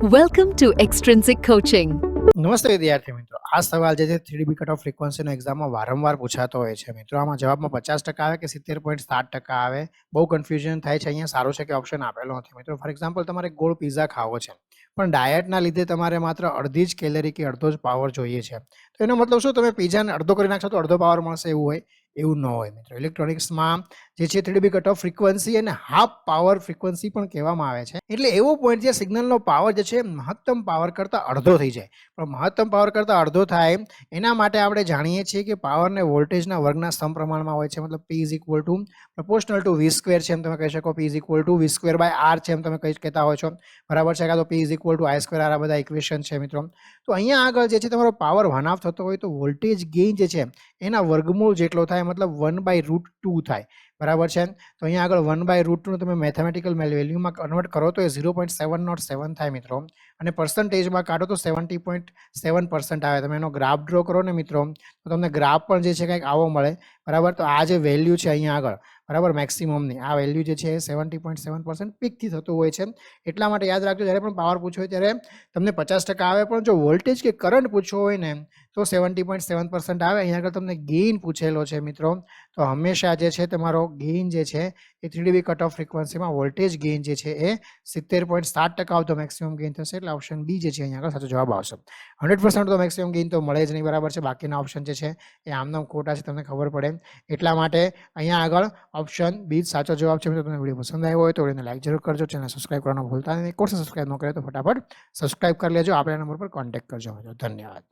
Welcome to Extrinsic Coaching. નમસ્તે વિદ્યાર્થી મિત્રો, આ સવાલ જે છે 3dB કટ ઓફ ફ્રીક્વન્સીનો એક્ઝામમાં વારંવાર પૂછાતો હોય છે મિત્રો. આમાં જવાબમાં 50% આવે કે 70.7% આવે, બહુ કન્ફ્યુઝન થાય છે. અહીંયા સારું છે કે ઓપ્શન આપેલો નથી મિત્રો. ફોર એક્ઝામ્પલ, તમારે ગોળ પીઝા ખાવો છે પણ ડાયટના લીધે તમારે માત્ર અડધી જ કેલરી કે અડધો જ પાવર જોઈએ છે, તો એનો મતલબ શું? તમે પીઝાને અડધો કરી નાખશો તો અડધો પાવર મળશે એવું હોય? એવું ન હોય મિત્રો. ઇલેક્ટ્રોનિક્સમાં જે છે 3dB કટ ઓફ ફ્રીક્વન્સી અને હાફ પાવર ફ્રીક્વન્સી પણ કહેવામાં આવે છે. એટલે એવો પોઈન્ટ જે સિગ્નલનો પાવર જે છે મહત્તમ પાવર કરતાં અડધો થઈ જાય. પણ મહત્તમ પાવર કરતાં અડધો થાય એના માટે આપણે જાણીએ છીએ કે પાવરને વોલ્ટેજના વર્ગના સમપ્રમાણમાં હોય છે. મતલબ P is equal to proportional to V square છે એમ તમે કહી શકો. P is equal to V square by R છે એમ તમે કહેતા હોય છો, બરાબર છે? કાં તો P is equal two I square R, આ બધા ઇક્વેશન છે મિત્રો. તો અહીંયા આગળ જે છે તમારો પાવર 1/2 થતો હોય તો વોલ્ટેજ ગેઇન જે છે એના વર્ગમૂળ જેટલો થાય, મતલબ 1/√2 થાય, બરાબર છે? તો અહીંયા આગળ 1/√2 તમે મેથેમેટિકલ વેલ્યુમાં કન્વર્ટ કરો તો એ 0.707 થાય મિત્રો, અને પર્સન્ટેજમાં કાઢો તો 70.7% આવે. તમે એનો ગ્રાફ ડ્રો કરો ને મિત્રો તો તમને ગ્રાફ પણ જે છે કંઈક આવો મળે, બરાબર? તો આ જે વેલ્યુ છે અહીંયા આગળ, બરાબર, મેક્સિમમની આ વેલ્યુ જે છે એ 70.7% પીકથી થતું હોય છે. એટલા માટે યાદ રાખજો, જ્યારે પણ પાવર પૂછ્યો હોય ત્યારે તમને 50% આવે, પણ જો વોલ્ટેજ કે કરંટ પૂછવો હોય ને તો 70.7% આવે. અહીંયા આગળ તમને ગેઇન પૂછેલો છે મિત્રો, તો હંમેશા જે છે તમારો ગેઇન જે છે એ 3dB કટ ઓફ ફ્રીક્વન્સીમાં વોલ્ટેજ ગેઇન જે છે એ 70.7% આવતો મેક્સિમમ ગેઇન થશે. એટલે ઓપ્શન બી જે છે અહીંયા આગળ સાચો જવાબ આવશે. 100% તો મેક્સિમમ ગેઇન તો મળે જ નહીં, બરાબર છે? બાકીના ઓપ્શન જે છે એ આમનામ ખોટા છે, તમને ખબર પડે. એટલા માટે અહીંયા આગળ ઓપ્શન બી સાચો જવાબ છે. તમને વિડીયો પસંદ આવ્યો હોય તો વિડીયોને લાઈક જરૂર કરજો, ચેનલ સબસ્ક્રાઈબ કરવાનું ભૂલતા નહીં. કોર્સ સબસ્ક્રાઈબ ન કરે તો ફટાફટ સબસ્ક્રાઈબ કરી લેજો. આપણા નંબર પર કોન્ટેક્ટ કરજો. ધન્યવાદ.